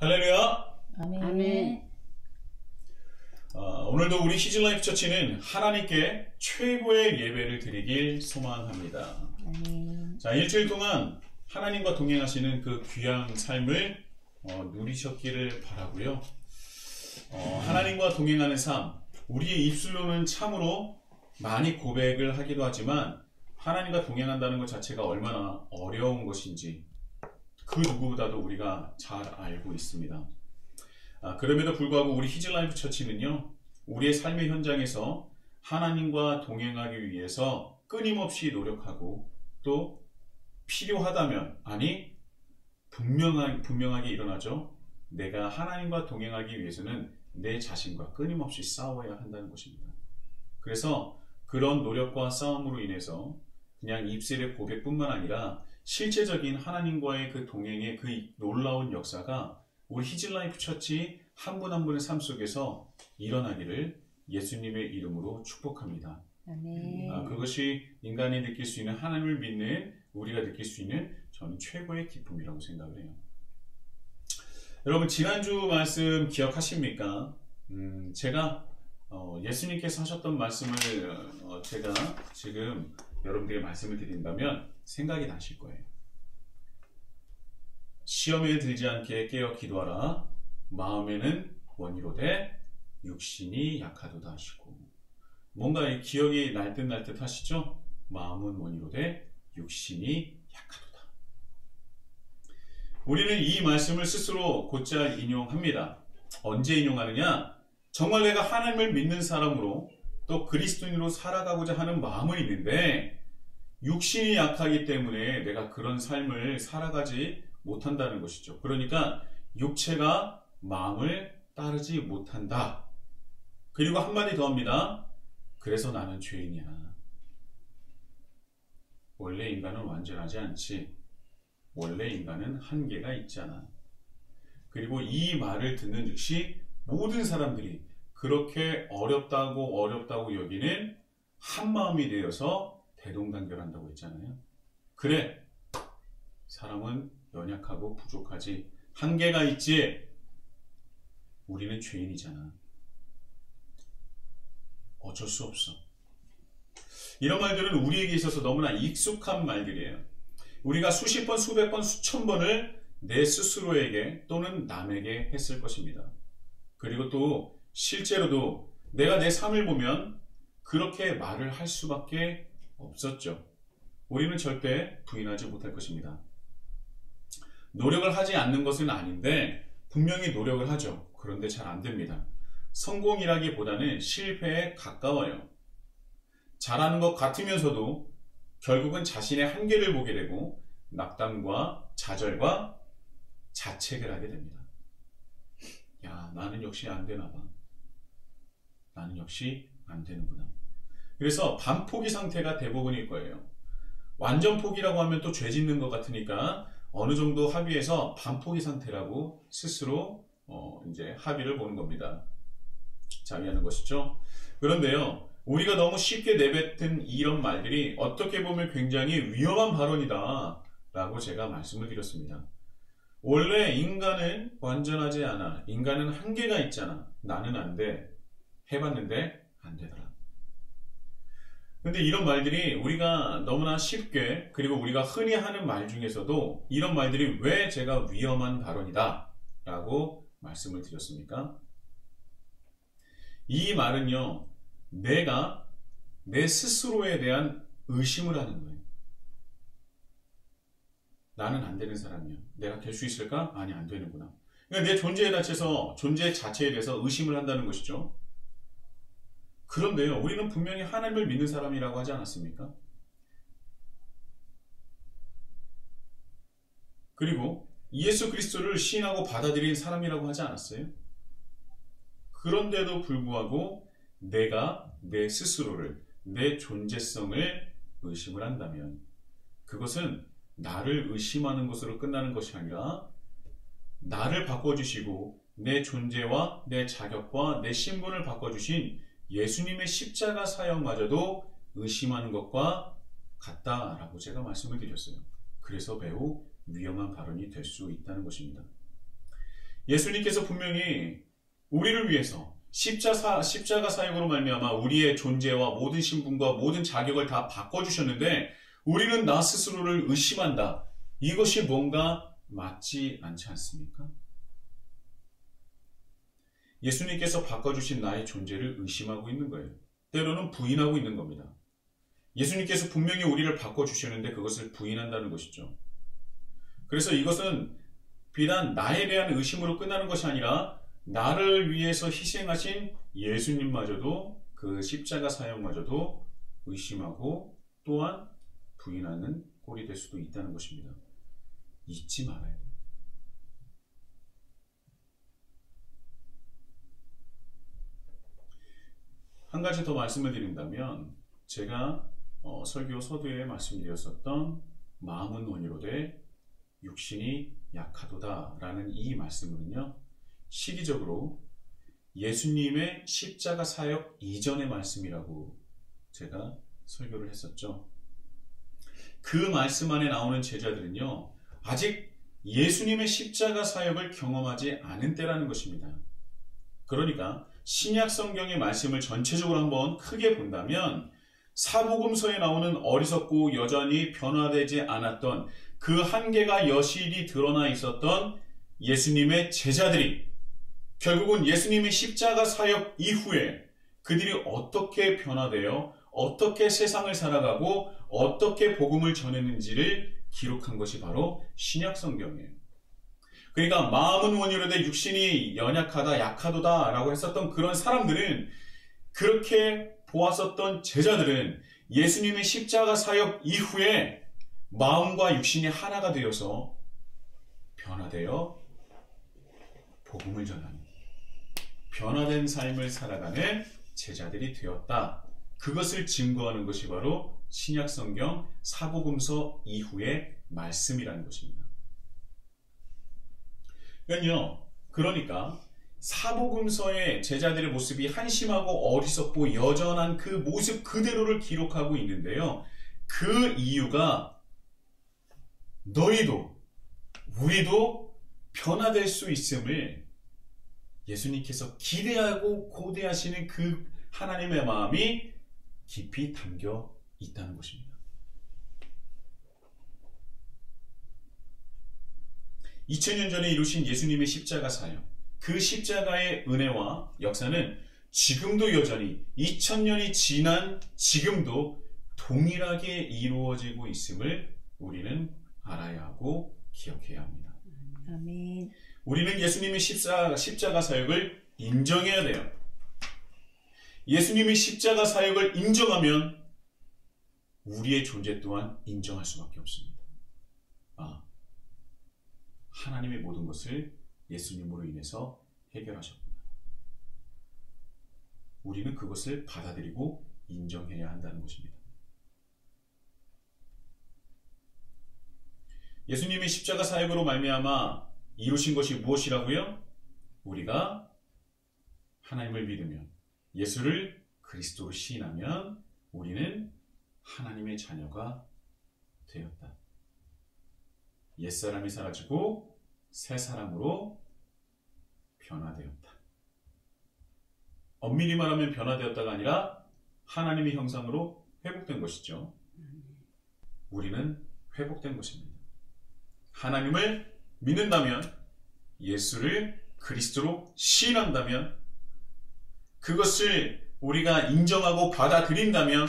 할렐루야! 아멘. 오늘도 우리 히즐라이프 처치는 하나님께 최고의 예배를 드리길 소망합니다. 아멘. 자, 일주일 동안 하나님과 동행하시는 그 귀한 삶을 누리셨기를 바라고요. 하나님과 동행하는 삶, 우리의 입술로는 참으로 많이 고백을 하기도 하지만 하나님과 동행한다는 것 자체가 얼마나 어려운 것인지 그 누구보다도 우리가 잘 알고 있습니다. 그럼에도 불구하고 우리 히즐라이프 처치는요, 우리의 삶의 현장에서 하나님과 동행하기 위해서 끊임없이 노력하고 또 필요하다면, 아니 분명하게 일어나죠. 내가 하나님과 동행하기 위해서는 내 자신과 끊임없이 싸워야 한다는 것입니다. 그래서 그런 노력과 싸움으로 인해서 그냥 입술의 고백뿐만 아니라 실제적인 하나님과의 그 동행의 그 놀라운 역사가 우리 히즐라이프 처치 한 분 한 분의 삶 속에서 일어나기를 예수님의 이름으로 축복합니다. 아멘. 그것이 인간이 느낄 수 있는, 하나님을 믿는 우리가 느낄 수 있는 저는 최고의 기쁨이라고 생각을 해요. 여러분, 지난주 말씀 기억하십니까? 제가 예수님께서 하셨던 말씀을 제가 지금 여러분들에게 말씀을 드린다면 생각이 나실 거예요. 시험에 들지 않게 깨어 기도하라. 마음에는 원이로되 육신이 약하도다 하시고, 뭔가 기억이 날 듯 하시죠? 마음은 원이로되 육신이 약하도다. 우리는 이 말씀을 스스로 곧잘 인용합니다. 언제 인용하느냐? 정말 내가 하나님을 믿는 사람으로 또 그리스도인으로 살아가고자 하는 마음은 있는데 육신이 약하기 때문에 내가 그런 삶을 살아가지 못한다는 것이죠. 그러니까 육체가 마음을 따르지 못한다. 그리고 한마디 더 합니다. 그래서 나는 죄인이야. 원래 인간은 완전하지 않지. 원래 인간은 한계가 있잖아. 그리고 이 말을 듣는 즉시 모든 사람들이 그렇게 어렵다고 여기는 한 마음이 되어서 대동단결한다고 했잖아요. 그래, 사람은 연약하고 부족하지, 한계가 있지. 우리는 죄인이잖아. 어쩔 수 없어. 이런 말들은 우리에게 있어서 너무나 익숙한 말들이에요. 우리가 수십 번, 수백 번, 수천 번을 내 스스로에게 또는 남에게 했을 것입니다. 그리고 또 실제로도 내가 내 삶을 보면 그렇게 말을 할 수밖에 없었죠. 우리는 절대 부인하지 못할 것입니다. 노력을 하지 않는 것은 아닌데 분명히 노력을 하죠. 그런데 잘 안 됩니다. 성공이라기보다는 실패에 가까워요. 잘하는 것 같으면서도 결국은 자신의 한계를 보게 되고 낙담과 좌절과 자책을 하게 됩니다. 야, 나는 역시 안 되나 봐. 나는 역시 안 되는구나. 그래서 반포기 상태가 대부분일 거예요. 완전 포기라고 하면 또 죄 짓는 것 같으니까 어느 정도 합의해서 반포기 상태라고 스스로 이제 합의를 보는 겁니다. 자위하는 것이죠. 그런데요, 우리가 너무 쉽게 내뱉은 이런 말들이 어떻게 보면 굉장히 위험한 발언이다 라고 제가 말씀을 드렸습니다. 원래 인간은 완전하지 않아. 인간은 한계가 있잖아. 나는 안 돼. 해봤는데 안 되더라. 근데 이런 말들이 우리가 너무나 쉽게, 그리고 우리가 흔히 하는 말 중에서도 이런 말들이 왜 제가 위험한 발언이다 라고 말씀을 드렸습니까? 이 말은요, 내가 내 스스로에 대한 의심을 하는 거예요. 나는 안 되는 사람이야. 내가 될 수 있을까? 아니, 안 되는구나. 그러니까 내 존재 자체에 대해서 의심을 한다는 것이죠. 그런데요, 우리는 분명히 하나님을 믿는 사람이라고 하지 않았습니까? 그리고 예수 그리스도를 시인하고 받아들인 사람이라고 하지 않았어요? 그런데도 불구하고 내가 내 스스로를, 내 존재성을 의심을 한다면 그것은 나를 의심하는 것으로 끝나는 것이 아니라 나를 바꿔주시고 내 존재와 내 자격과 내 신분을 바꿔주신 예수님의 십자가 사역마저도 의심하는 것과 같다라고 제가 말씀을 드렸어요. 그래서 매우 위험한 발언이 될 수 있다는 것입니다. 예수님께서 분명히 우리를 위해서 십자가 사역으로 말미암아 우리의 존재와 모든 신분과 모든 자격을 다 바꿔주셨는데 우리는 나 스스로를 의심한다. 이것이 뭔가 맞지 않지 않습니까? 예수님께서 바꿔주신 나의 존재를 의심하고 있는 거예요. 때로는 부인하고 있는 겁니다. 예수님께서 분명히 우리를 바꿔주셨는데 그것을 부인한다는 것이죠. 그래서 이것은 비단 나에 대한 의심으로 끝나는 것이 아니라 나를 위해서 희생하신 예수님마저도 그 십자가 사역마저도 의심하고 또한 부인하는 꼴이 될 수도 있다는 것입니다. 잊지 말아야 돼요. 한 가지 더 말씀을 드린다면 제가 설교 서두에 말씀드렸었던 마음은 원이로되 육신이 약하도다 라는 이 말씀은요, 시기적으로 예수님의 십자가 사역 이전의 말씀이라고 제가 설교를 했었죠. 그 말씀 안에 나오는 제자들은요, 아직 예수님의 십자가 사역을 경험하지 않은 때라는 것입니다. 그러니까 신약 성경의 말씀을 전체적으로 한번 크게 본다면 사복음서에 나오는 어리석고 여전히 변화되지 않았던 그 한계가 여실히 드러나 있었던 예수님의 제자들이 결국은 예수님의 십자가 사역 이후에 그들이 어떻게 변화되어 어떻게 세상을 살아가고 어떻게 복음을 전했는지를 기록한 것이 바로 신약 성경이에요. 그러니까 마음은 원이로되 육신이 연약하다 약하도다 라고 했었던 그런 사람들은, 그렇게 보았었던 제자들은 예수님의 십자가 사역 이후에 마음과 육신이 하나가 되어서 변화되어 복음을 전하는 변화된 삶을 살아가는 제자들이 되었다. 그것을 증거하는 것이 바로 신약 성경 사복음서 이후의 말씀이라는 것입니다. 그러니까 사복음서의 제자들의 모습이 한심하고 어리석고 여전한 그 모습 그대로를 기록하고 있는데요. 그 이유가 너희도 우리도 변화될 수 있음을 예수님께서 기대하고 고대하시는 그 하나님의 마음이 깊이 담겨 있다는 것입니다. 2000년 전에 이루신 예수님의 십자가 사역, 그 십자가의 은혜와 역사는 지금도 여전히 2000년이 지난 지금도 동일하게 이루어지고 있음을 우리는 알아야 하고 기억해야 합니다. 아멘. 우리는 예수님의 십자가 사역을 인정해야 돼요. 예수님의 십자가 사역을 인정하면 우리의 존재 또한 인정할 수밖에 없습니다. 하나님의 모든 것을 예수님으로 인해서 해결하셨구나. 우리는 그것을 받아들이고 인정해야 한다는 것입니다. 예수님의 십자가 사역으로 말미암아 이루신 것이 무엇이라고요? 우리가 하나님을 믿으면, 예수를 그리스도로 시인하면 우리는 하나님의 자녀가 되었다. 옛사람이 사라지고 새 사람으로 변화되었다. 엄밀히 말하면 변화되었다가 아니라 하나님의 형상으로 회복된 것이죠. 우리는 회복된 것입니다. 하나님을 믿는다면, 예수를 그리스도로 시인한다면, 그것을 우리가 인정하고 받아들인다면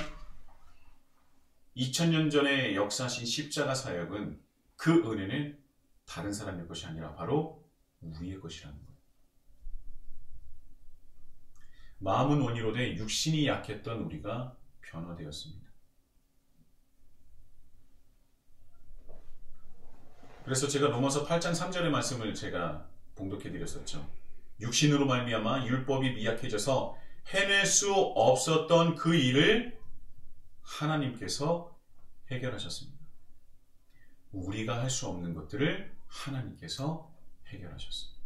2000년 전에 역사하신 십자가 사역은, 그 은혜는 다른 사람의 것이 아니라 바로 우리의 것이라는 거예요. 마음은 원이로되 육신이 약했던 우리가 변화되었습니다. 그래서 제가 로마서 8장 3절의 말씀을 제가 봉독해 드렸었죠. 육신으로 말미암아 율법이 미약해져서 해낼 수 없었던 그 일을 하나님께서 해결하셨습니다. 우리가 할 수 없는 것들을 하나님께서 해결하셨습니다.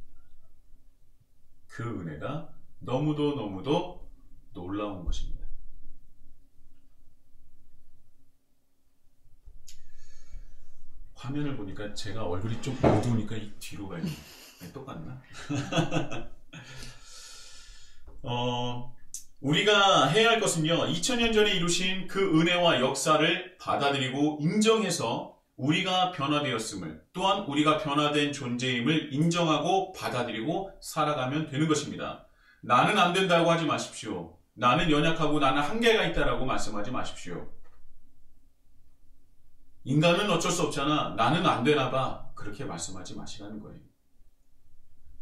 그 은혜가 너무도 놀라운 것입니다. 화면을 보니까 제가 얼굴이 좀 어두우니까 이 뒤로 가야 돼. 똑같나? 우리가 해야 할 것은요, 2000년 전에 이루신 그 은혜와 역사를 받아들이고 인정해서 우리가 변화되었음을, 또한 우리가 변화된 존재임을 인정하고 받아들이고 살아가면 되는 것입니다. 나는 안 된다고 하지 마십시오. 나는 연약하고 나는 한계가 있다라고 말씀하지 마십시오. 인간은 어쩔 수 없잖아. 나는 안 되나 봐. 그렇게 말씀하지 마시라는 거예요.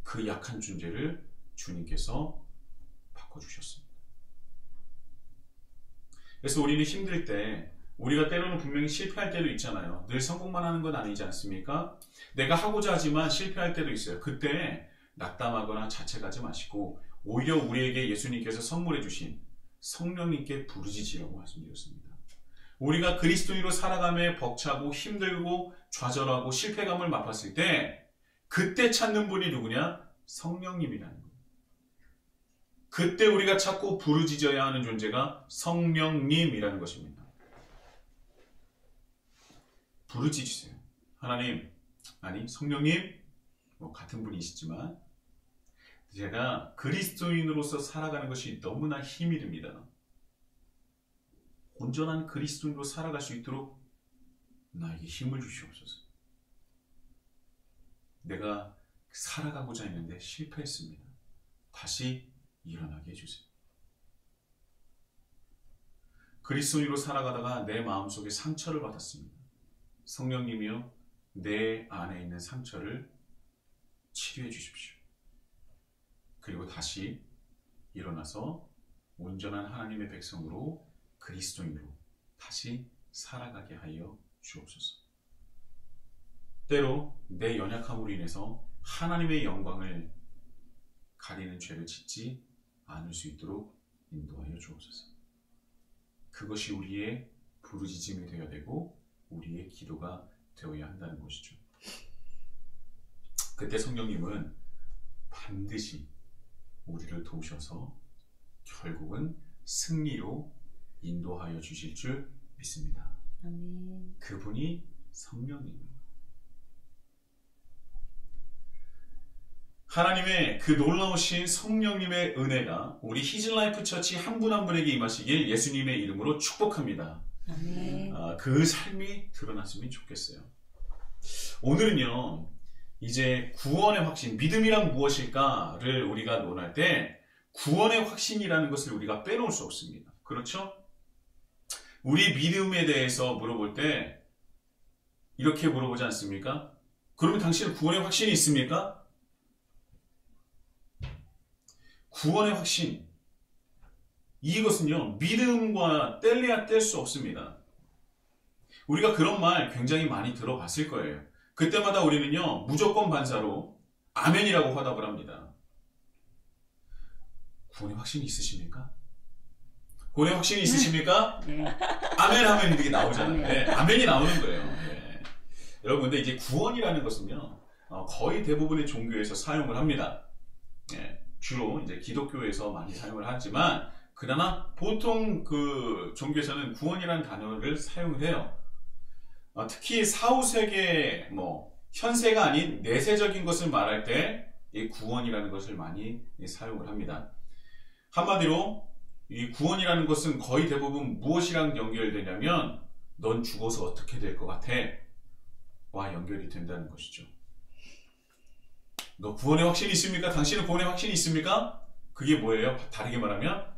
그 약한 존재를 주님께서 바꿔주셨습니다. 그래서 우리는 힘들 때, 우리가 때로는 분명히 실패할 때도 있잖아요. 늘 성공만 하는 건 아니지 않습니까? 내가 하고자 하지만 실패할 때도 있어요. 그때 낙담하거나 자책하지 마시고 오히려 우리에게 예수님께서 선물해 주신 성령님께 부르짖으라고 말씀드렸습니다. 우리가 그리스도인으로 살아가며 벅차고 힘들고 좌절하고 실패감을 맛봤을 때 그때 찾는 분이 누구냐? 성령님이라는 거예요. 그때 우리가 찾고 부르짖어야 하는 존재가 성령님이라는 것입니다. 부르짖으세요. 하나님, 아니 성령님, 같은 분이시지만 제가 그리스도인으로서 살아가는 것이 너무나 힘이 듭니다. 온전한 그리스도인으로 살아갈 수 있도록 나에게 힘을 주시옵소서. 내가 살아가고자 했는데 실패했습니다. 다시 일어나게 해주세요. 그리스도인으로 살아가다가 내 마음속에 상처를 받았습니다. 성령님이여, 내 안에 있는 상처를 치료해 주십시오. 그리고 다시 일어나서 온전한 하나님의 백성으로 그리스도인으로 다시 살아가게 하여 주옵소서. 때로 내 연약함으로 인해서 하나님의 영광을 가리는 죄를 짓지 않을 수 있도록 인도하여 주옵소서. 그것이 우리의 부르짖음이 되어야 되고 우리의 기도가 되어야 한다는 것이죠. 그때 성령님은 반드시 우리를 도우셔서 결국은 승리로 인도하여 주실 줄 믿습니다. 아멘. 그분이 성령님입니다. 하나님의 그 놀라우신 성령님의 은혜가 우리 히즐라이프 처치 한 분 한 분에게 임하시길 예수님의 이름으로 축복합니다. 아멘. 그 삶이 드러났으면 좋겠어요. 오늘은요, 이제 구원의 확신, 믿음이란 무엇일까를 우리가 논할 때 구원의 확신이라는 것을 우리가 빼놓을 수 없습니다. 그렇죠? 우리 믿음에 대해서 물어볼 때 이렇게 물어보지 않습니까? 그러면 당신은 구원의 확신이 있습니까? 구원의 확신, 이것은요 믿음과 뗄래야 뗄 수 없습니다. 우리가 그런 말 굉장히 많이 들어봤을 거예요. 그때마다 우리는요 무조건 반사로 아멘이라고 화답을 합니다. 구원의 확신이 있으십니까? 구원의 확신이 있으십니까? 네. 아멘 하면 이게 나오잖아요. 네, 아멘이 나오는 거예요. 네. 여러분, 근데 이제 구원이라는 것은요 거의 대부분의 종교에서 사용을 합니다. 네, 주로 이제 기독교에서 많이 사용을 하지만 그러나 보통 그 종교에서는 구원이라는 단어를 사용을 해요. 특히 사후세계, 현세가 아닌 내세적인 것을 말할 때 이 구원이라는 것을 많이 사용을 합니다. 한마디로 이 구원이라는 것은 거의 대부분 무엇이랑 연결되냐면 넌 죽어서 어떻게 될 것 같아? 와 연결이 된다는 것이죠. 너 구원의 확신이 있습니까? 당신은 구원의 확신이 있습니까? 그게 뭐예요? 다르게 말하면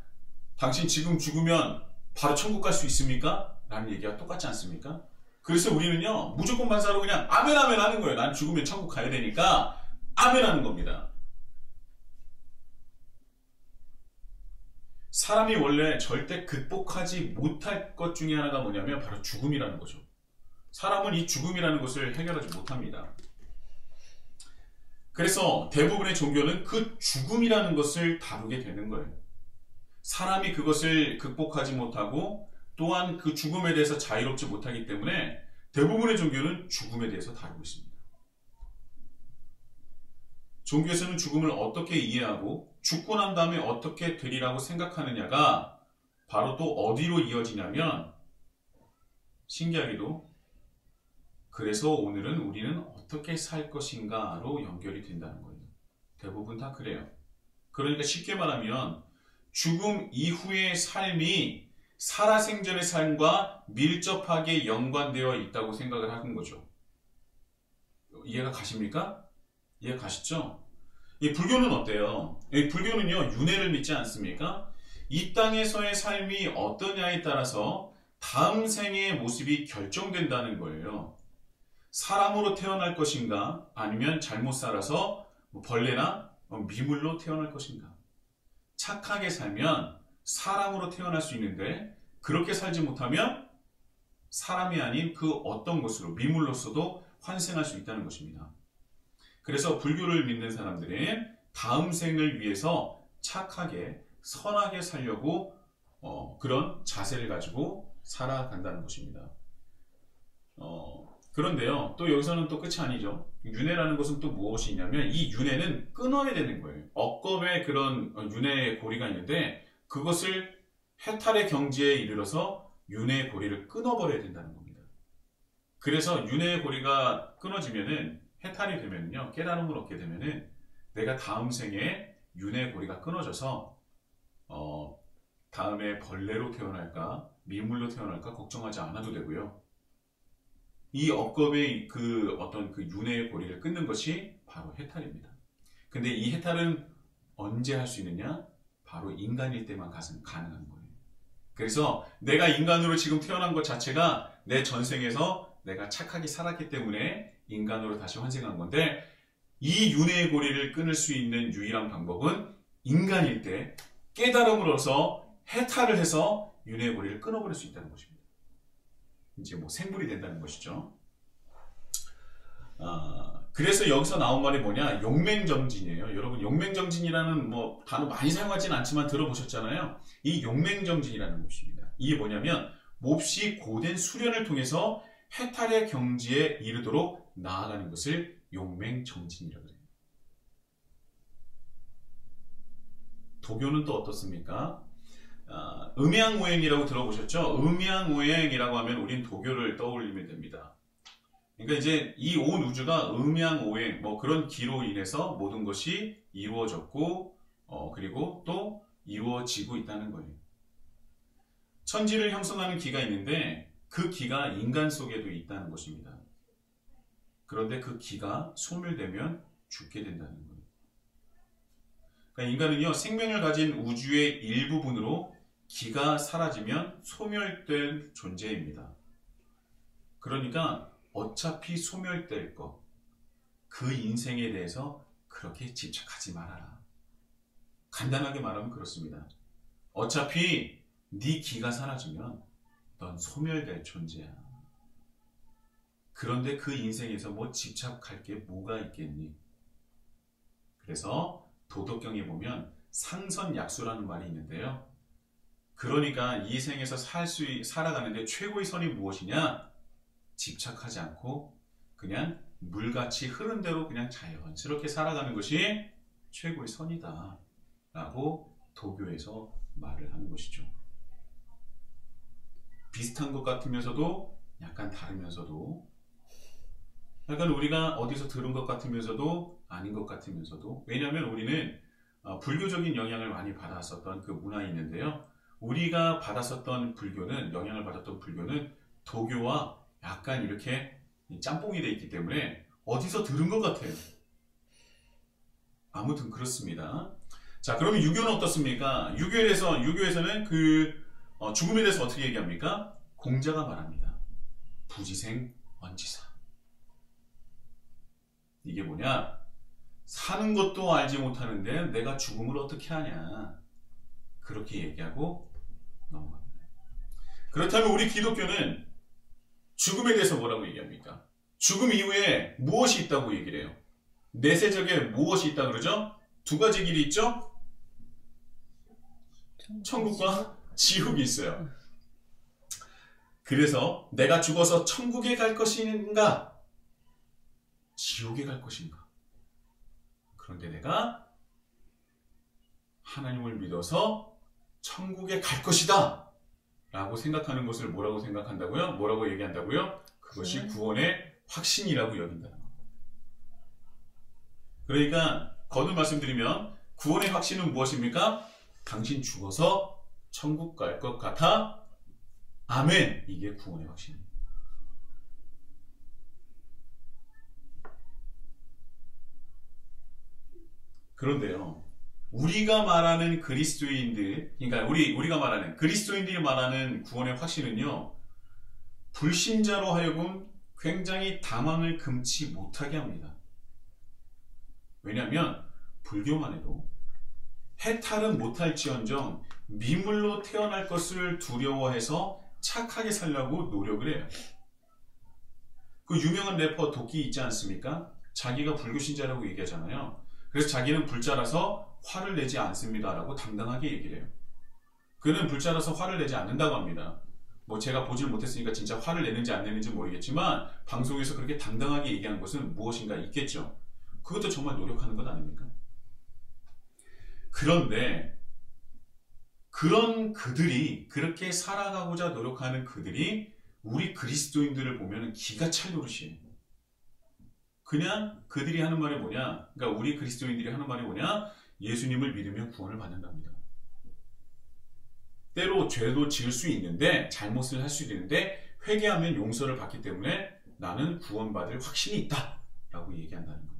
당신 지금 죽으면 바로 천국 갈 수 있습니까? 라는 얘기가 똑같지 않습니까? 그래서 우리는요 무조건 반사로 그냥 아멘 아멘 하는 거예요. 난 죽으면 천국 가야 되니까 아멘 하는 겁니다. 사람이 원래 절대 극복하지 못할 것 중에 하나가 뭐냐면 바로 죽음이라는 거죠. 사람은 이 죽음이라는 것을 해결하지 못합니다. 그래서 대부분의 종교는 그 죽음이라는 것을 다루게 되는 거예요. 사람이 그것을 극복하지 못하고 또한 그 죽음에 대해서 자유롭지 못하기 때문에 대부분의 종교는 죽음에 대해서 다루고 있습니다. 종교에서는 죽음을 어떻게 이해하고 죽고 난 다음에 어떻게 되리라고 생각하느냐가 바로 또 어디로 이어지냐면 신기하게도 그래서 오늘은 우리는 어떻게 살 것인가로 연결이 된다는 거예요. 대부분 다 그래요. 그러니까 쉽게 말하면 죽음 이후의 삶이 살아생전의 삶과 밀접하게 연관되어 있다고 생각을 하는 거죠. 이해가 가십니까? 이해가 가시죠? 이 불교는 어때요? 이 불교는요, 윤회를 믿지 않습니까? 이 땅에서의 삶이 어떠냐에 따라서 다음 생의 모습이 결정된다는 거예요. 사람으로 태어날 것인가, 아니면 잘못 살아서 벌레나 미물로 태어날 것인가. 착하게 살면 사람으로 태어날 수 있는데, 그렇게 살지 못하면 사람이 아닌 그 어떤 것으로, 미물로서도 환생할 수 있다는 것입니다. 그래서 불교를 믿는 사람들은 다음 생을 위해서 착하게, 선하게 살려고 그런 자세를 가지고 살아간다는 것입니다. 그런데요, 또 여기서는 또 끝이 아니죠. 윤회라는 것은 또 무엇이 있냐면, 이 윤회는 끊어야 되는 거예요. 억겁의 그런 윤회의 고리가 있는데, 그것을 해탈의 경지에 이르러서 윤회의 고리를 끊어버려야 된다는 겁니다. 그래서 윤회의 고리가 끊어지면은, 해탈이 되면요, 깨달음을 얻게 되면은, 내가 다음 생에 윤회의 고리가 끊어져서 다음에 벌레로 태어날까 미물로 태어날까 걱정하지 않아도 되고요. 이 억겁의 그 어떤 그 윤회의 고리를 끊는 것이 바로 해탈입니다. 근데 이 해탈은 언제 할 수 있느냐? 바로 인간일 때만 가능한 거예요. 그래서 내가 인간으로 지금 태어난 것 자체가 내 전생에서 내가 착하게 살았기 때문에 인간으로 다시 환생한 건데, 이 윤회의 고리를 끊을 수 있는 유일한 방법은 인간일 때 깨달음을 얻어서 해탈을 해서 윤회의 고리를 끊어버릴 수 있다는 것입니다. 이제 뭐 생불이 된다는 것이죠. 그래서 여기서 나온 말이 뭐냐? 용맹정진이에요. 여러분, 용맹정진이라는 뭐 단어 많이 사용하진 않지만 들어보셨잖아요. 이 용맹정진이라는 것입니다. 이게 뭐냐면 몹시 고된 수련을 통해서 해탈의 경지에 이르도록 나아가는 것을 용맹정진이라고 해요. 도교는 또 어떻습니까? 음양오행이라고 들어보셨죠? 음양오행이라고 하면 우린 도교를 떠올리면 됩니다. 그러니까 이제 이 온 우주가 음양오행, 뭐 그런 기로 인해서 모든 것이 이루어졌고, 그리고 또 이루어지고 있다는 거예요. 천지를 형성하는 기가 있는데 그 기가 인간 속에도 있다는 것입니다. 그런데 그 기가 소멸되면 죽게 된다는 거예요. 그러니까 인간은요, 생명을 가진 우주의 일부분으로 기가 사라지면 소멸될 존재입니다. 그러니까 어차피 소멸될 것, 그 인생에 대해서 그렇게 집착하지 말아라. 간단하게 말하면 그렇습니다. 어차피 네 기가 사라지면 넌 소멸될 존재야. 그런데 그 인생에서 뭐 집착할 게 뭐가 있겠니? 그래서 도덕경에 보면 상선약수라는 말이 있는데요. 그러니까 이 생에서 살아가는데 최고의 선이 무엇이냐? 집착하지 않고 그냥 물같이 흐른 대로 그냥 자연스럽게 살아가는 것이 최고의 선이다 라고 도교에서 말을 하는 것이죠. 비슷한 것 같으면서도 약간 다르면서도, 약간 우리가 어디서 들은 것 같으면서도 아닌 것 같으면서도, 왜냐하면 우리는 불교적인 영향을 많이 받았었던 그 문화에 있는데요. 우리가 받았었던 불교는, 영향을 받았던 불교는 도교와 약간 이렇게 짬뽕이 돼 있기 때문에 어디서 들은 것 같아요. 아무튼 그렇습니다. 자, 그러면 유교는 어떻습니까? 유교에서는 그 죽음에 대해서 어떻게 얘기합니까? 공자가 말합니다. 부지생 언지사. 이게 뭐냐? 사는 것도 알지 못하는데 내가 죽음을 어떻게 하냐? 그렇게 얘기하고 넘어갑니다. 그렇다면 우리 기독교는 죽음에 대해서 뭐라고 얘기합니까? 죽음 이후에 무엇이 있다고 얘기를 해요? 내세적에 무엇이 있다고 그러죠? 두 가지 길이 있죠? 천국과 지옥이 있어요. 그래서 내가 죽어서 천국에 갈 것인가? 지옥에 갈 것인가? 그런데 내가 하나님을 믿어서 천국에 갈 것이다 라고 생각하는 것을 뭐라고 생각한다고요? 뭐라고 얘기한다고요? 그것이 구원의 확신이라고 여긴다는 겁니다. 그러니까 거듭 말씀드리면 구원의 확신은 무엇입니까? 당신 죽어서 천국 갈 것 같아? 아멘. 이게 구원의 확신입니다. 그런데요, 우리가 말하는 그리스도인들, 그러니까 우리가 말하는 그리스도인들이 말하는 구원의 확신은요, 불신자로 하여금 굉장히 당황을 금치 못하게 합니다. 왜냐하면 불교만 해도 해탈은 못할지언정 미물로 태어날 것을 두려워해서 착하게 살려고 노력을 해요. 그 유명한 래퍼 도끼 있지 않습니까? 자기가 불교신자라고 얘기하잖아요. 그래서 자기는 불자라서 화를 내지 않습니다 라고 당당하게 얘기를 해요. 그는 불자라서 화를 내지 않는다고 합니다. 뭐 제가 보질 못했으니까 진짜 화를 내는지 안 내는지 모르겠지만 방송에서 그렇게 당당하게 얘기하는 것은 무엇인가 있겠죠. 그것도 정말 노력하는 것 아닙니까? 그런데 그런 그들이, 그렇게 살아가고자 노력하는 그들이 우리 그리스도인들을 보면 기가 찰 노릇이에요. 그냥 그들이 하는 말이 뭐냐, 그러니까 우리 그리스도인들이 하는 말이 뭐냐, 예수님을 믿으면 구원을 받는답니다. 때로 죄도 지을 수 있는데, 잘못을 할 수도 있는데 회개하면 용서를 받기 때문에 나는 구원받을 확신이 있다 라고 얘기한다는 거예요.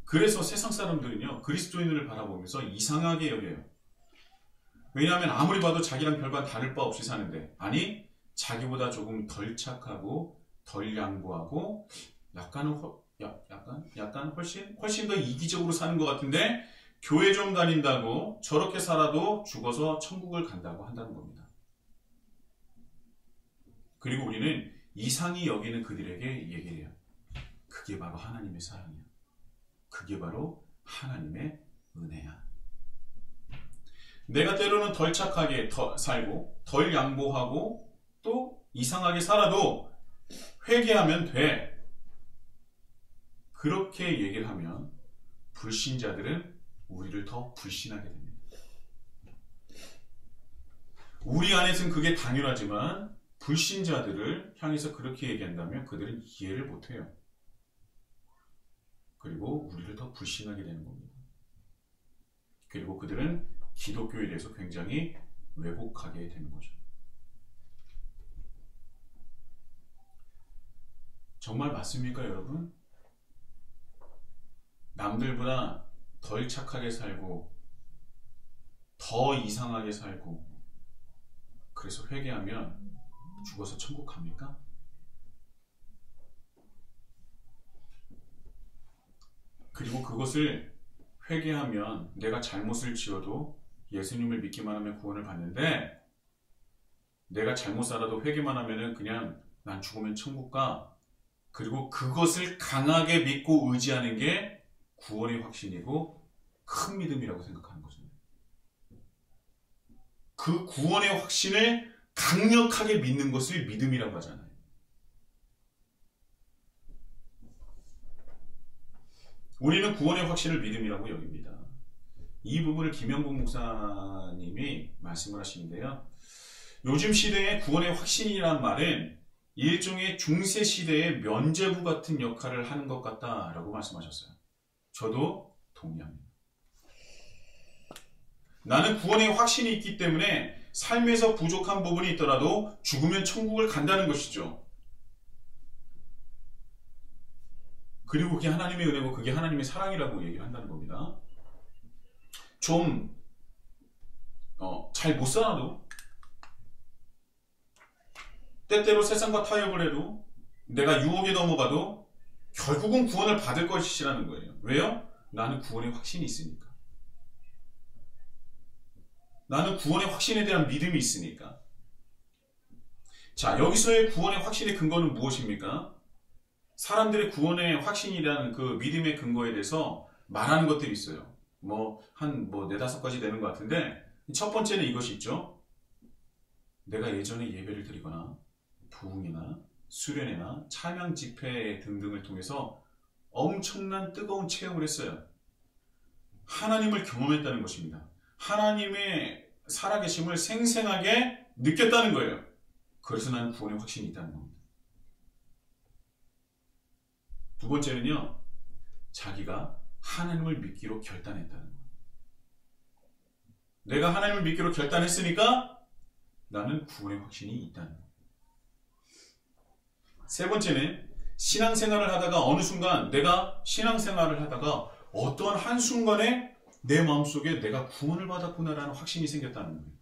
그래서 세상 사람들은요, 그리스도인을 바라보면서 이상하게 여겨요. 왜냐하면 아무리 봐도 자기랑 별반 다를 바 없이 사는데, 아니 자기보다 조금 덜 착하고 덜 양보하고 약간 훨씬 더 이기적으로 사는 것 같은데 교회 좀 다닌다고 저렇게 살아도 죽어서 천국을 간다고 한다는 겁니다. 그리고 우리는 이상히 여기는 그들에게 얘기를 해요. 그게 바로 하나님의 사랑이야. 그게 바로 하나님의 은혜야. 내가 때로는 덜 착하게 살고 덜 양보하고 또 이상하게 살아도 회개하면 돼. 그렇게 얘기를 하면 불신자들은 우리를 더 불신하게 됩니다. 우리 안에서는 그게 당연하지만 불신자들을 향해서 그렇게 얘기한다면 그들은 이해를 못해요. 그리고 우리를 더 불신하게 되는 겁니다. 그리고 그들은 기독교에 대해서 굉장히 왜곡하게 되는 거죠. 정말 맞습니까, 여러분? 남들보다 덜 착하게 살고 더 이상하게 살고 그래서 회개하면 죽어서 천국 갑니까? 그리고 그것을 회개하면 내가 잘못을 지어도 예수님을 믿기만 하면 구원을 받는데 내가 잘못 살아도 회개만 하면 그냥 난 죽으면 천국 가. 그리고 그것을 강하게 믿고 의지하는 게 구원의 확신이고 큰 믿음이라고 생각하는 거죠. 그 구원의 확신을 강력하게 믿는 것을 믿음이라고 하잖아요. 우리는 구원의 확신을 믿음이라고 여깁니다. 이 부분을 김영국 목사님이 말씀을 하시는데요. 요즘 시대의 구원의 확신이란 말은 일종의 중세 시대의 면죄부 같은 역할을 하는 것 같다라고 말씀하셨어요. 저도 동의합니다. 나는 구원의 확신이 있기 때문에 삶에서 부족한 부분이 있더라도 죽으면 천국을 간다는 것이죠. 그리고 그게 하나님의 은혜고 그게 하나님의 사랑이라고 얘기를 한다는 겁니다. 좀 잘 못 살아도 때때로 세상과 타협을 해도 내가 유혹에 넘어가도 결국은 구원을 받을 것이라는 거예요. 왜요? 나는 구원의 확신이 있으니까. 나는 구원의 확신에 대한 믿음이 있으니까. 자, 여기서의 구원의 확신의 근거는 무엇입니까? 사람들의 구원의 확신이라는 그 믿음의 근거에 대해서 말하는 것들이 있어요. 한 4-5가지 되는 것 같은데, 첫 번째는 이것이 있죠. 내가 예전에 예배를 드리거나 부흥이나 수련회나 찬양 집회 등등을 통해서 엄청난 뜨거운 체험을 했어요. 하나님을 경험했다는 것입니다. 하나님의 살아계심을 생생하게 느꼈다는 거예요. 그래서 나는 구원의 확신이 있다는 겁니다. 두 번째는요, 자기가 하나님을 믿기로 결단했다는 거예요. 내가 하나님을 믿기로 결단했으니까 나는 구원의 확신이 있다는 거예요. 세 번째는 신앙생활을 하다가 어느 순간 내가 신앙생활을 하다가 어떠한 한순간에 내 마음속에 내가 구원을 받았구나라는 확신이 생겼다는 거예요.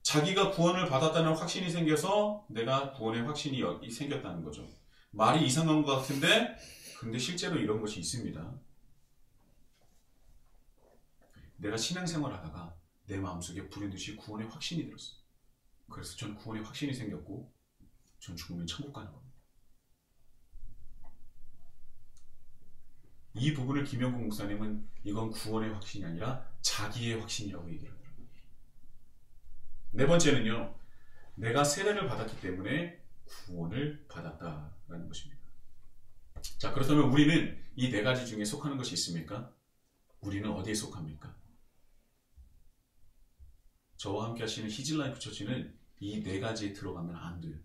자기가 구원을 받았다는 확신이 생겨서 내가 구원의 확신이 생겼다는 거죠. 말이 이상한 것 같은데 근데 실제로 이런 것이 있습니다. 내가 신앙생활을 하다가 내 마음속에 불현듯이 구원의 확신이 들었어요. 그래서 전 구원의 확신이 생겼고 전 죽으면 천국 가는 겁니다. 이 부분을 김영국 목사님은 이건 구원의 확신이 아니라 자기의 확신이라고 얘기를 하더라고요. 네 번째는요, 내가 세례를 받았기 때문에 구원을 받았다라는 것입니다. 자, 그렇다면 우리는 이 네 가지 중에 속하는 것이 있습니까? 우리는 어디에 속합니까? 저와 함께 하시는 히즐라이프 처치는 이 네 가지에 들어가면 안 돼요.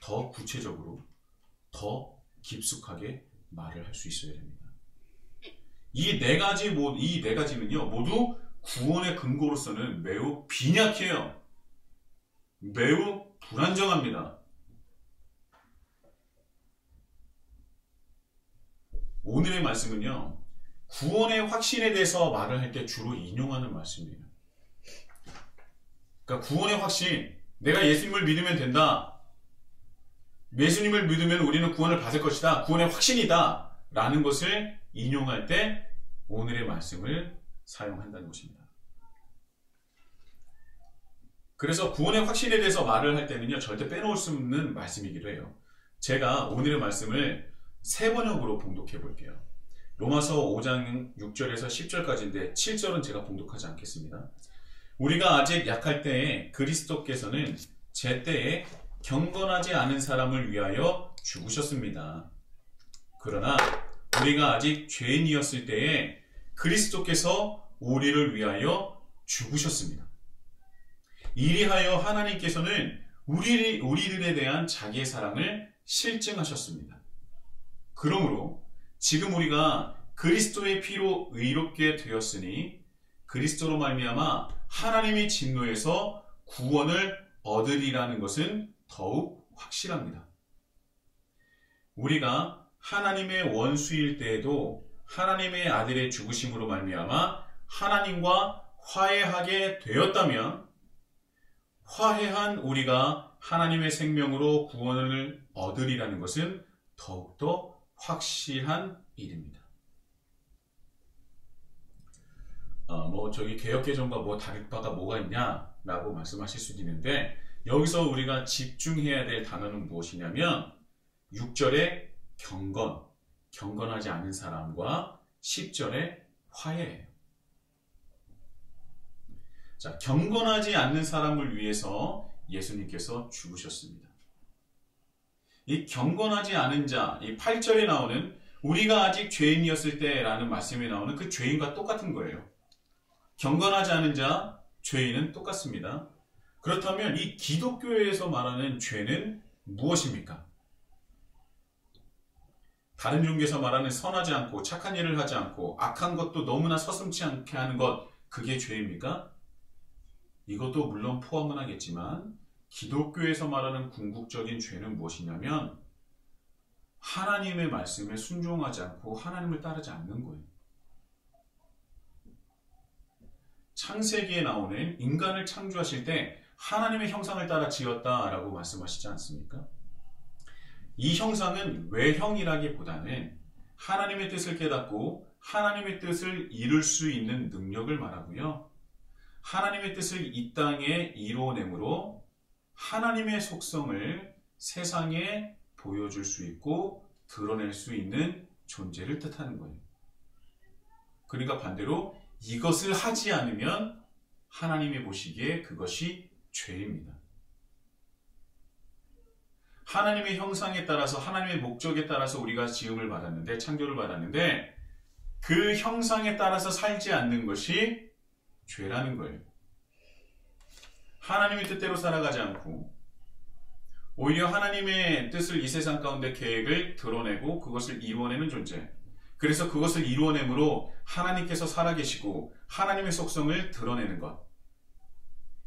더 구체적으로, 더 깊숙하게 말을 할 수 있어야 됩니다. 이 네 가지는요, 모두 구원의 근거로서는 매우 빈약해요. 매우 불안정합니다. 오늘의 말씀은요, 구원의 확신에 대해서 말을 할 때 주로 인용하는 말씀이에요. 그러니까 구원의 확신, 내가 예수님을 믿으면 된다. 예수님을 믿으면 우리는 구원을 받을 것이다. 구원의 확신이다. 라는 것을 인용할 때 오늘의 말씀을 사용한다는 것입니다. 그래서 구원의 확신에 대해서 말을 할 때는요, 절대 빼놓을 수 없는 말씀이기도 해요. 제가 오늘의 말씀을 세 번역으로 봉독해 볼게요. 로마서 5장 6절에서 10절까지인데 7절은 제가 봉독하지 않겠습니다. 우리가 아직 약할 때에 그리스도께서는 제때에 경건하지 않은 사람을 위하여 죽으셨습니다. 그러나 우리가 아직 죄인이었을 때에 그리스도께서 우리를 위하여 죽으셨습니다. 이리하여 하나님께서는 우리들에 대한 자기의 사랑을 실증하셨습니다. 그러므로 지금 우리가 그리스도의 피로 의롭게 되었으니 그리스도로 말미암아 하나님의 진노에서 구원을 얻으리라는 것은 더욱 확실합니다. 우리가 하나님의 원수일 때에도 하나님의 아들의 죽으심으로 말미암아 하나님과 화해하게 되었다면 화해한 우리가 하나님의 생명으로 구원을 얻으리라는 것은 더욱더 확실한 일입니다. 저기 개혁개정과 다를 바가 뭐가 있냐라고 말씀하실 수도 있는데, 여기서 우리가 집중해야 될 단어는 무엇이냐면 6절에 경건하지 않은 사람과 10절에 화해예요. 자, 경건하지 않는 사람을 위해서 예수님께서 죽으셨습니다. 이 경건하지 않은 자, 이 8절에 나오는 우리가 아직 죄인이었을 때라는 말씀에 나오는 그 죄인과 똑같은 거예요. 경건하지 않은 자, 죄인은 똑같습니다. 그렇다면 이 기독교에서 말하는 죄는 무엇입니까? 다른 종교에서 말하는 선하지 않고 착한 일을 하지 않고 악한 것도 너무나 서슴지 않게 하는 것, 그게 죄입니까? 이것도 물론 포함은 하겠지만 기독교에서 말하는 궁극적인 죄는 무엇이냐면 하나님의 말씀에 순종하지 않고 하나님을 따르지 않는 거예요. 창세기에 나오는 인간을 창조하실 때 하나님의 형상을 따라 지었다라고 말씀하시지 않습니까? 이 형상은 외형이라기보다는 하나님의 뜻을 깨닫고 하나님의 뜻을 이룰 수 있는 능력을 말하고요. 하나님의 뜻을 이 땅에 이루어내므로 하나님의 속성을 세상에 보여줄 수 있고 드러낼 수 있는 존재를 뜻하는 거예요. 그러니까 반대로 이것을 하지 않으면 하나님이 보시기에 그것이 죄입니다. 하나님의 형상에 따라서 하나님의 목적에 따라서 우리가 지음을 받았는데, 창조를 받았는데 그 형상에 따라서 살지 않는 것이 죄라는 거예요. 하나님의 뜻대로 살아가지 않고 오히려 하나님의 뜻을 이 세상 가운데 계획을 드러내고 그것을 이루어내는 존재. 그래서 그것을 이루어내므로 하나님께서 살아계시고 하나님의 속성을 드러내는 것.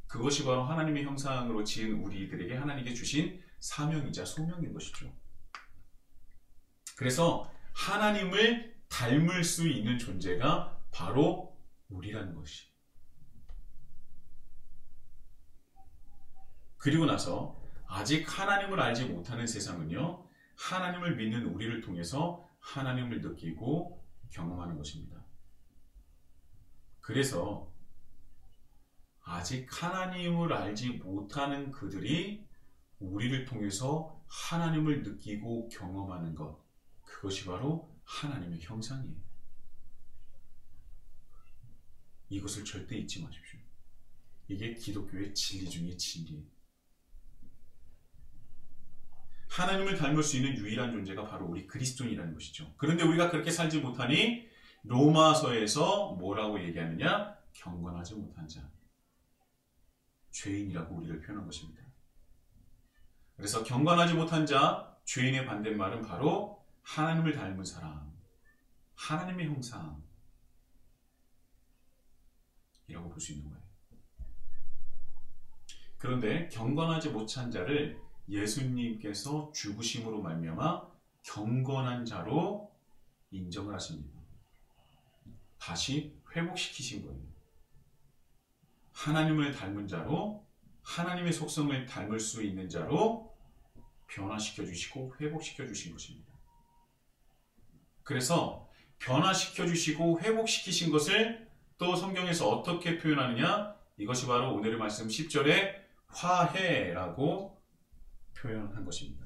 그것이 바로 하나님의 형상으로 지은 우리들에게 하나님께 주신 사명이자 소명인 것이죠. 그래서 하나님을 닮을 수 있는 존재가 바로 우리라는 것이. 그리고 나서 아직 하나님을 알지 못하는 세상은요, 하나님을 믿는 우리를 통해서 하나님을 느끼고 경험하는 것입니다. 그래서 아직 하나님을 알지 못하는 그들이 우리를 통해서 하나님을 느끼고 경험하는 것, 그것이 바로 하나님의 형상이에요. 이것을 절대 잊지 마십시오. 이게 기독교의 진리 중의 진리예요. 하나님을 닮을 수 있는 유일한 존재가 바로 우리 그리스도인이라는 것이죠. 그런데 우리가 그렇게 살지 못하니 로마서에서 뭐라고 얘기하느냐? 경건하지 못한 자, 죄인이라고 우리를 표현한 것입니다. 그래서 경건하지 못한 자, 죄인의 반대말은 바로 하나님을 닮은 사람, 하나님의 형상 이라고 볼 수 있는 거예요. 그런데 경건하지 못한 자를 예수님께서 죽으심으로 말미암아 경건한 자로 인정을 하십니다. 다시 회복시키신 거예요. 하나님을 닮은 자로, 하나님의 속성을 닮을 수 있는 자로 변화시켜 주시고 회복시켜 주신 것입니다. 그래서 변화시켜 주시고 회복시키신 것을 또 성경에서 어떻게 표현하느냐? 이것이 바로 오늘의 말씀 10절에 화해라고 표현한 것입니다.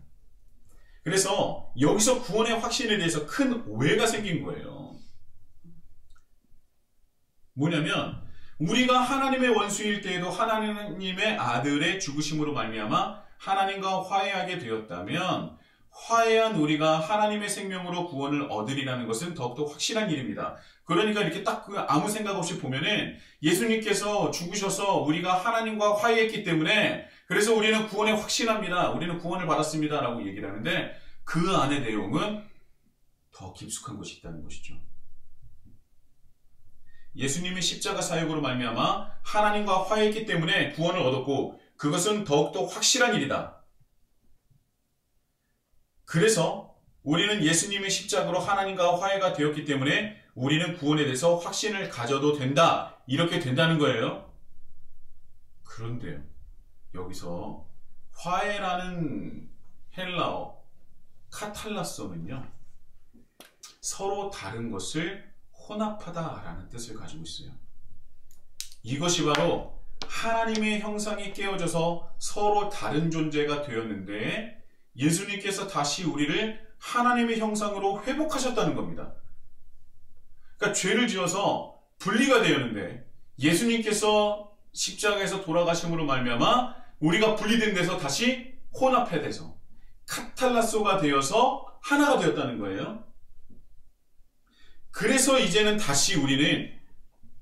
그래서 여기서 구원의 확신에 대해서 큰 오해가 생긴 거예요. 뭐냐면 우리가 하나님의 원수일 때에도 하나님의 아들의 죽으심으로 말미암아 하나님과 화해하게 되었다면 화해한 우리가 하나님의 생명으로 구원을 얻으리라는 것은 더욱더 확실한 일입니다. 그러니까 이렇게 딱 아무 생각 없이 보면은 예수님께서 죽으셔서 우리가 하나님과 화해했기 때문에 그래서 우리는 구원에 확신합니다. 우리는 구원을 받았습니다. 라고 얘기를 하는데 그 안의 내용은 더 깊숙한 것이 있다는 것이죠. 예수님의 십자가 사역으로 말미암아 하나님과 화해했기 때문에 구원을 얻었고 그것은 더욱더 확실한 일이다. 그래서 우리는 예수님의 십자가로 하나님과 화해가 되었기 때문에 우리는 구원에 대해서 확신을 가져도 된다. 이렇게 된다는 거예요. 그런데요. 여기서 화해라는 헬라어 카탈라소는요. 서로 다른 것을 혼합하다라는 뜻을 가지고 있어요. 이것이 바로 하나님의 형상이 깨어져서 서로 다른 존재가 되었는데 예수님께서 다시 우리를 하나님의 형상으로 회복하셨다는 겁니다. 그러니까 죄를 지어서 분리가 되었는데 예수님께서 십자가에서 돌아가심으로 말미암아 우리가 분리된 데서 다시 혼합해돼서 카탈라소가 되어서 하나가 되었다는 거예요. 그래서 이제는 다시 우리는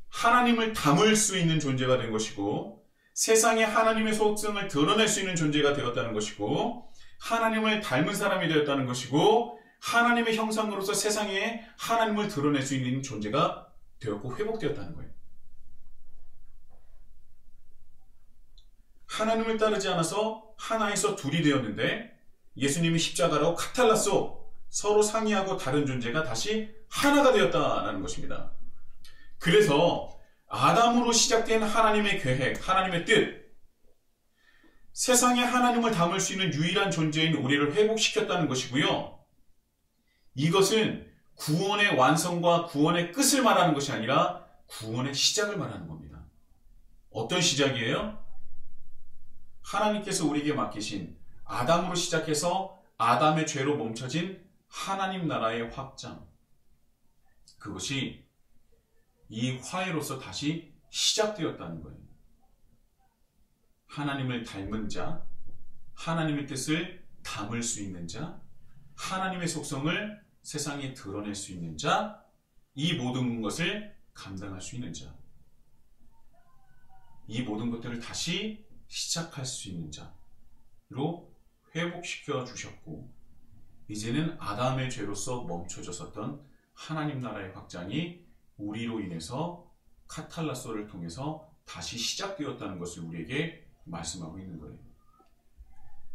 하나님을 담을 수 있는 존재가 된 것이고 세상에 하나님의 속성을 드러낼 수 있는 존재가 되었다는 것이고 하나님을 닮은 사람이 되었다는 것이고 하나님의 형상으로서 세상에 하나님을 드러낼 수 있는 존재가 되었고 회복되었다는 거예요. 하나님을 따르지 않아서 하나에서 둘이 되었는데 예수님이 십자가로 카탈라소 서로 상이하고 다른 존재가 다시 하나가 되었다는 것입니다. 그래서 아담으로 시작된 하나님의 계획, 하나님의 뜻, 세상에 하나님을 담을 수 있는 유일한 존재인 우리를 회복시켰다는 것이고요. 이것은 구원의 완성과 구원의 끝을 말하는 것이 아니라 구원의 시작을 말하는 겁니다. 어떤 시작이에요? 하나님께서 우리에게 맡기신 아담으로 시작해서 아담의 죄로 멈춰진 하나님 나라의 확장. 그것이 이 화해로서 다시 시작되었다는 거예요. 하나님을 닮은 자, 하나님의 뜻을 담을 수 있는 자, 하나님의 속성을 세상에 드러낼 수 있는 자, 이 모든 것을 감당할 수 있는 자, 이 모든 것들을 다시 시작할 수 있는 자로 회복시켜 주셨고, 이제는 아담의 죄로서 멈춰졌었던 하나님 나라의 확장이 우리로 인해서 카탈라소를 통해서 다시 시작되었다는 것을 우리에게 말씀하고 있는 거예요.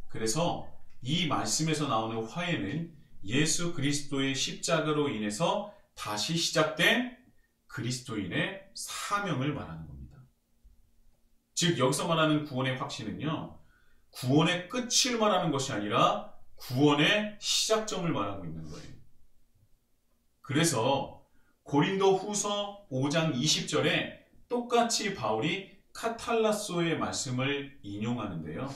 그래서 이 말씀에서 나오는 화해는 예수 그리스도의 십자가로 인해서 다시 시작된 그리스도인의 사명을 말하는 겁니다. 즉 여기서 말하는 구원의 확신은요, 구원의 끝을 말하는 것이 아니라 구원의 시작점을 말하고 있는 거예요. 그래서 고린도 후서 5장 20절에 똑같이 바울이 카탈라소의 말씀을 인용하는데요.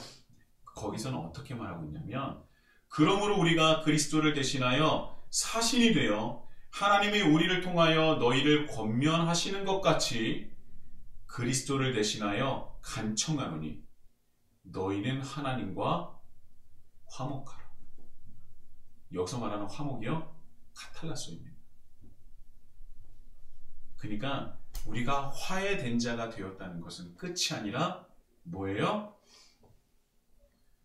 거기서는 어떻게 말하고 있냐면, 그러므로 우리가 그리스도를 대신하여 사신이 되어 하나님이 우리를 통하여 너희를 권면하시는 것 같이 그리스도를 대신하여 간청하노니 너희는 하나님과 화목하라. 여기서 말하는 화목이요, 카탈라소입니다. 그러니까 우리가 화해된 자가 되었다는 것은 끝이 아니라 뭐예요?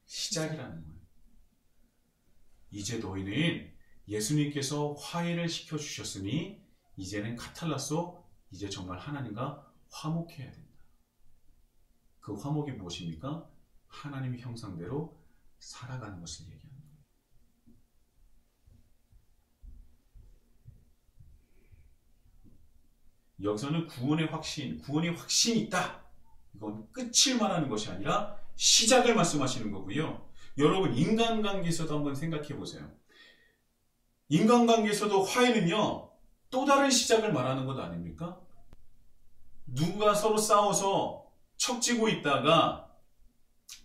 시작이라는 거예요. 이제 너희는 예수님께서 화해를 시켜주셨으니 이제는 카탈라소, 이제 정말 하나님과 화목해야 된다. 그 화목이 무엇입니까? 하나님의 형상대로 살아가는 것을 얘기하는 거예요. 여기서는 구원의 확신이 있다. 이건 끝을 말하는 것이 아니라 시작을 말씀하시는 거고요. 여러분, 인간관계에서도 한번 생각해 보세요. 인간관계에서도 화해는요, 또 다른 시작을 말하는 것 아닙니까? 누군가 서로 싸워서 척지고 있다가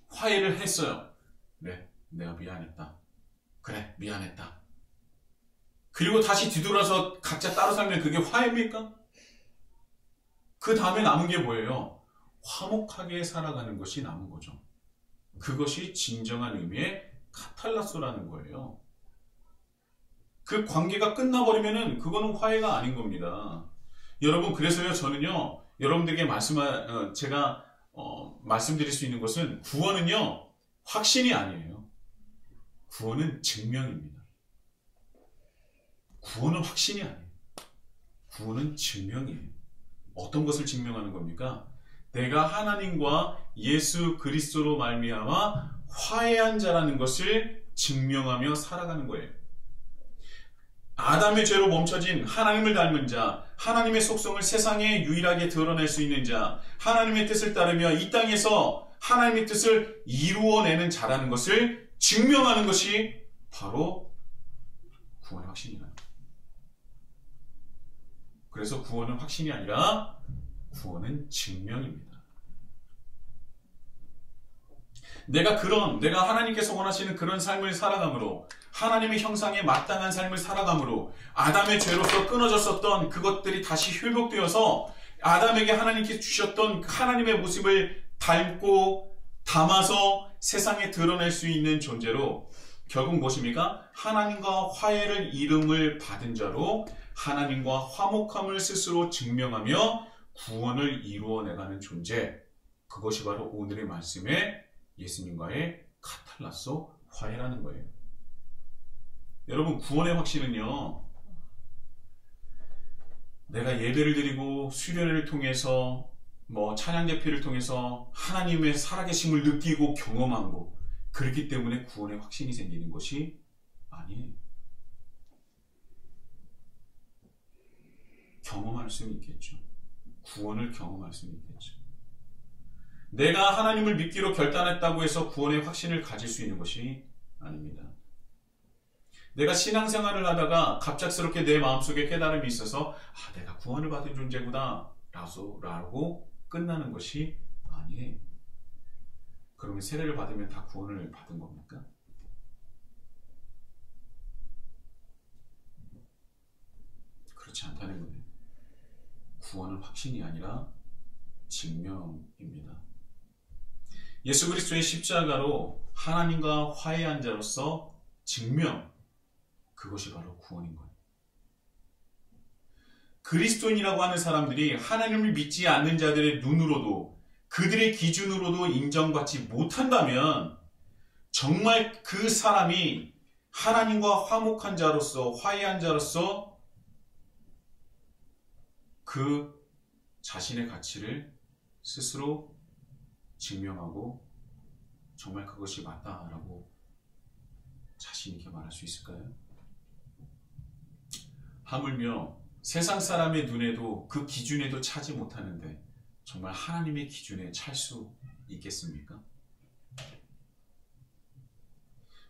화해를 했어요. 그래, 내가 미안했다. 그래, 미안했다. 그리고 다시 뒤돌아서 각자 따로 살면 그게 화해입니까? 그 다음에 남은 게 뭐예요? 화목하게 살아가는 것이 남은 거죠. 그것이 진정한 의미의 카탈라소라는 거예요. 그 관계가 끝나버리면은 그거는 화해가 아닌 겁니다. 여러분, 그래서요, 저는요, 여러분들에게 제가 말씀드릴 수 있는 것은, 구원은요, 확신이 아니에요. 구원은 증명입니다. 구원은 확신이 아니에요. 구원은 증명이에요. 어떤 것을 증명하는 겁니까? 내가 하나님과 예수 그리스도로 말미암아 화해한 자라는 것을 증명하며 살아가는 거예요. 아담의 죄로 멈춰진 하나님을 닮은 자, 하나님의 속성을 세상에 유일하게 드러낼 수 있는 자, 하나님의 뜻을 따르며 이 땅에서 하나님의 뜻을 이루어내는 자라는 것을 증명하는 것이 바로 구원의 확신이라는 거예요. 그래서 구원은 확신이 아니라 구원은 증명입니다. 내가 하나님께서 원하시는 그런 삶을 살아감으로, 하나님의 형상에 마땅한 삶을 살아감으로, 아담의 죄로서 끊어졌었던 그것들이 다시 회복되어서 아담에게 하나님께 주셨던 하나님의 모습을 닮고 담아서 세상에 드러낼 수 있는 존재로, 결국 무엇입니까? 하나님과 화해를 이름을 받은 자로 하나님과 화목함을 스스로 증명하며 구원을 이루어내가는 존재, 그것이 바로 오늘의 말씀의 예수님과의 카탈라소 화해라는 거예요. 여러분, 구원의 확신은요, 내가 예배를 드리고 수련회를 통해서 찬양 예배를 통해서 하나님의 살아계심을 느끼고 경험하고 그렇기 때문에 구원의 확신이 생기는 것이 아니에요. 경험할 수는 있겠죠. 구원을 경험할 수는 있겠죠. 내가 하나님을 믿기로 결단했다고 해서 구원의 확신을 가질 수 있는 것이 아닙니다. 내가 신앙생활을 하다가 갑작스럽게 내 마음속에 깨달음이 있어서 내가 구원을 받은 존재구나 라고 끝나는 것이 아니에요. 그러면 세례를 받으면 다 구원을 받은 겁니까? 그렇지 않다는 거예요. 구원은 확신이 아니라 증명입니다. 예수 그리스도의 십자가로 하나님과 화해한 자로서 증명, 그것이 바로 구원인 거예요. 그리스도인이라고 하는 사람들이 하나님을 믿지 않는 자들의 눈으로도, 그들의 기준으로도 인정받지 못한다면 정말 그 사람이 하나님과 화목한 자로서, 화해한 자로서 그 자신의 가치를 스스로 증명하고 정말 그것이 맞다라고 자신 있게 말할 수 있을까요? 하물며 세상 사람의 눈에도 그 기준에도 차지 못하는데 정말 하나님의 기준에 찰 수 있겠습니까?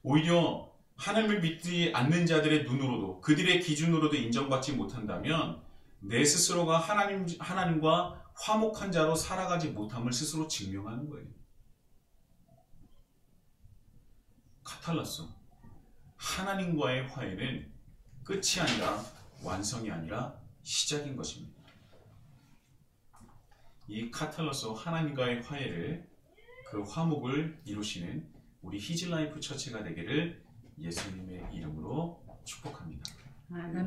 오히려 하나님을 믿지 않는 자들의 눈으로도 그들의 기준으로도 인정받지 못한다면 내 스스로가 하나님과 화목한 자로 살아가지 못함을 스스로 증명하는 거예요. 카탈라소, 하나님과의 화해는 끝이 아니라 완성이 아니라 시작인 것입니다. 이 카탈라소, 하나님과의 화해를, 그 화목을 이루시는 우리 히즐라이프 처치가 되기를 예수님의 이름으로 축복합니다. 아멘.